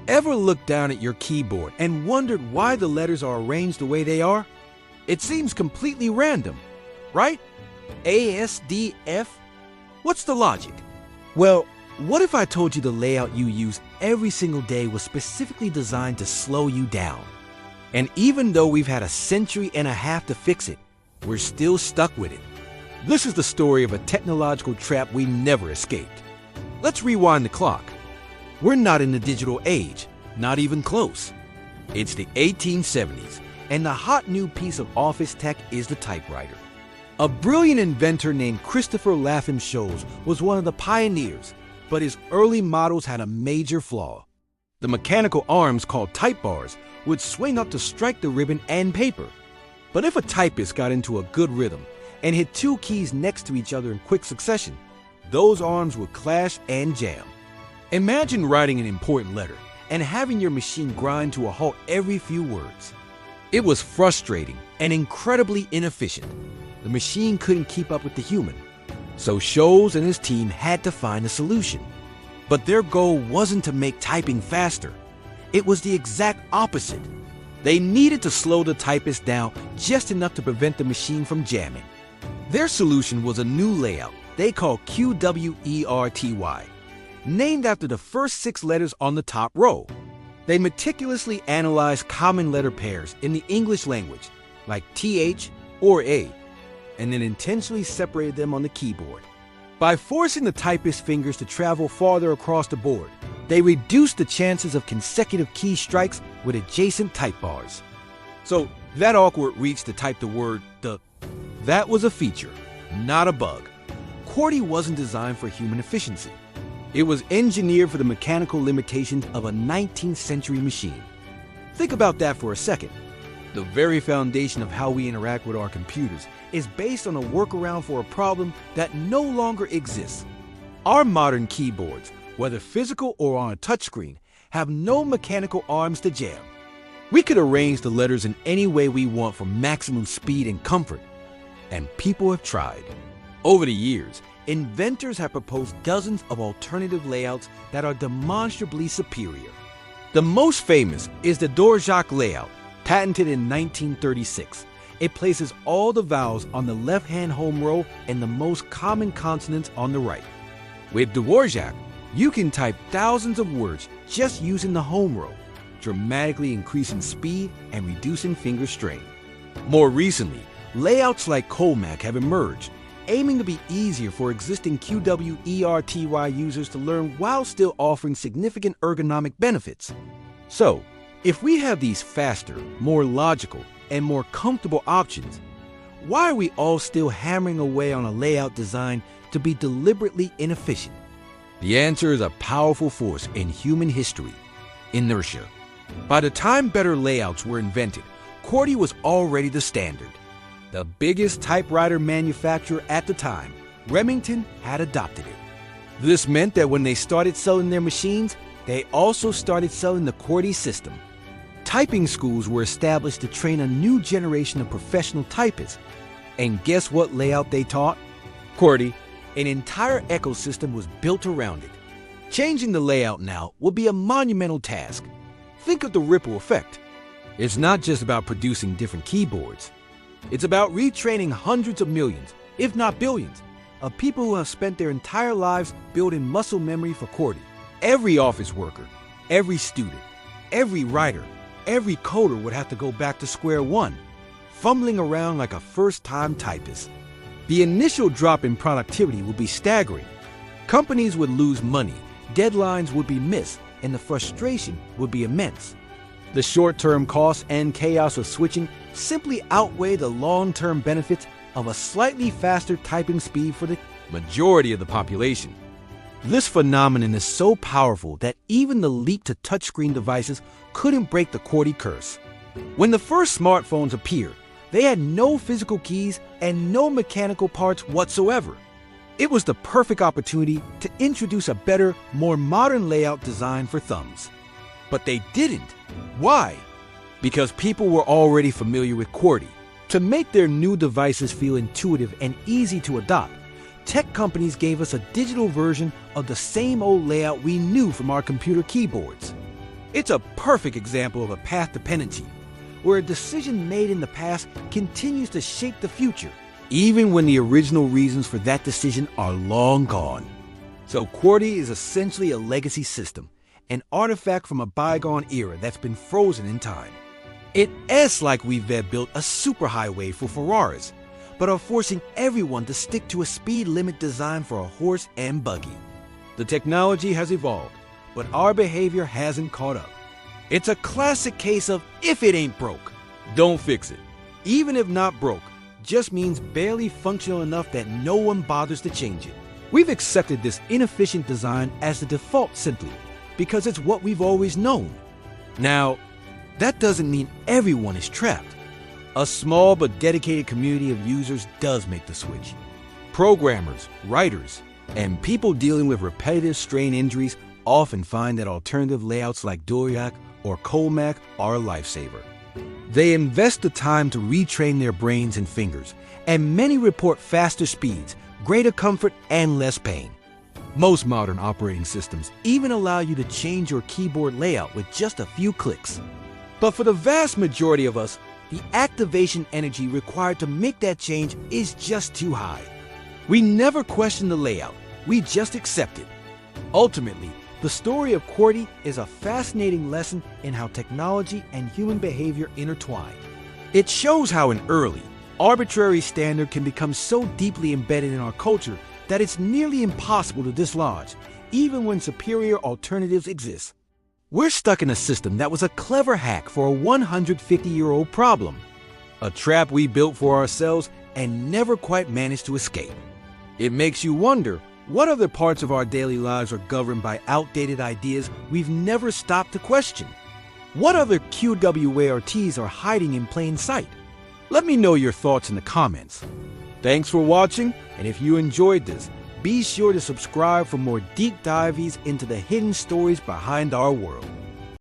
Ever looked down at your keyboard and wondered why the letters are arranged the way they are? It seems completely random, right? A, S, D, F? What's the logic? Well, what if I told you the layout you use every single day was specifically designed to slow you down? And even though we've had a century and a half to fix it, we're still stuck with it. This is the story of a technological trap we never escaped. Let's rewind the clock. We're not in the digital age, not even close. It's the 1870s, and the hot new piece of office tech is the typewriter. A brilliant inventor named Christopher Lapham Sholes was one of the pioneers, but his early models had a major flaw. The mechanical arms, called type bars, would swing up to strike the ribbon and paper. But if a typist got into a good rhythm and hit two keys next to each other in quick succession, those arms would clash and jam. Imagine writing an important letter and having your machine grind to a halt every few words. It was frustrating and incredibly inefficient. The machine couldn't keep up with the human. So Sholes and his team had to find a solution. But their goal wasn't to make typing faster. It was the exact opposite. They needed to slow the typist down just enough to prevent the machine from jamming. Their solution was a new layout they called QWERTY, named after the first 6 letters on the top row. They meticulously analyzed common letter pairs in the English language, like TH or A, and then intentionally separated them on the keyboard. By forcing the typist's fingers to travel farther across the board, they reduced the chances of consecutive key strikes with adjacent type bars. So that awkward reach to type the word "the," that was a feature, not a bug. QWERTY wasn't designed for human efficiency. It was engineered for the mechanical limitations of a 19th century machine. Think about that for a second. The very foundation of how we interact with our computers is based on a workaround for a problem that no longer exists. Our modern keyboards, whether physical or on a touchscreen, have no mechanical arms to jam. We could arrange the letters in any way we want for maximum speed and comfort, and people have tried. Over the years, inventors have proposed dozens of alternative layouts that are demonstrably superior. The most famous is the Dvorak layout, patented in 1936. It places all the vowels on the left-hand home row and the most common consonants on the right. With Dvorak, you can type thousands of words just using the home row, dramatically increasing speed and reducing finger strain. More recently, layouts like Colmac have emerged, aiming to be easier for existing QWERTY users to learn while still offering significant ergonomic benefits. So, if we have these faster, more logical, and more comfortable options, why are we all still hammering away on a layout designed to be deliberately inefficient? The answer is a powerful force in human history: inertia. By the time better layouts were invented, QWERTY was already the standard. The biggest typewriter manufacturer at the time, Remington, had adopted it. This meant that when they started selling their machines, they also started selling the QWERTY system. Typing schools were established to train a new generation of professional typists. And guess what layout they taught? QWERTY. An entire ecosystem was built around it. Changing the layout now will be a monumental task. Think of the ripple effect. It's not just about producing different keyboards. It's about retraining hundreds of millions, if not billions, of people who have spent their entire lives building muscle memory for QWERTY. Every office worker, every student, every writer, every coder would have to go back to square one, fumbling around like a first-time typist. The initial drop in productivity would be staggering. Companies would lose money, deadlines would be missed, and the frustration would be immense. The short-term costs and chaos of switching simply outweigh the long-term benefits of a slightly faster typing speed for the majority of the population. This phenomenon is so powerful that even the leap to touchscreen devices couldn't break the QWERTY curse. When the first smartphones appeared, they had no physical keys and no mechanical parts whatsoever. It was the perfect opportunity to introduce a better, more modern layout designed for thumbs. But they didn't. Why? Because people were already familiar with QWERTY. To make their new devices feel intuitive and easy to adopt, tech companies gave us a digital version of the same old layout we knew from our computer keyboards. It's a perfect example of a path dependency, where a decision made in the past continues to shape the future, even when the original reasons for that decision are long gone. So QWERTY is essentially a legacy system, an artifact from a bygone era that's been frozen in time. It's like we've built a superhighway for Ferraris, but are forcing everyone to stick to a speed limit designed for a horse and buggy. The technology has evolved, but our behavior hasn't caught up. It's a classic case of if it ain't broke, don't fix it. Even if not broke, just means barely functional enough that no one bothers to change it. We've accepted this inefficient design as the default simply because it's what we've always known. Now, that doesn't mean everyone is trapped. A small but dedicated community of users does make the switch. Programmers, writers, and people dealing with repetitive strain injuries often find that alternative layouts like Doriak or Colmac are a lifesaver. They invest the time to retrain their brains and fingers, and many report faster speeds, greater comfort, and less pain. Most modern operating systems even allow you to change your keyboard layout with just a few clicks. But for the vast majority of us, the activation energy required to make that change is just too high. We never question the layout, we just accept it. Ultimately, the story of QWERTY is a fascinating lesson in how technology and human behavior intertwine. It shows how an early, arbitrary standard can become so deeply embedded in our culture that it's nearly impossible to dislodge, even when superior alternatives exist. We're stuck in a system that was a clever hack for a 150-year-old problem, a trap we built for ourselves and never quite managed to escape. It makes you wonder, what other parts of our daily lives are governed by outdated ideas we've never stopped to question? What other QWERTYs are hiding in plain sight? Let me know your thoughts in the comments. Thanks for watching, and if you enjoyed this, be sure to subscribe for more deep dives into the hidden stories behind our world.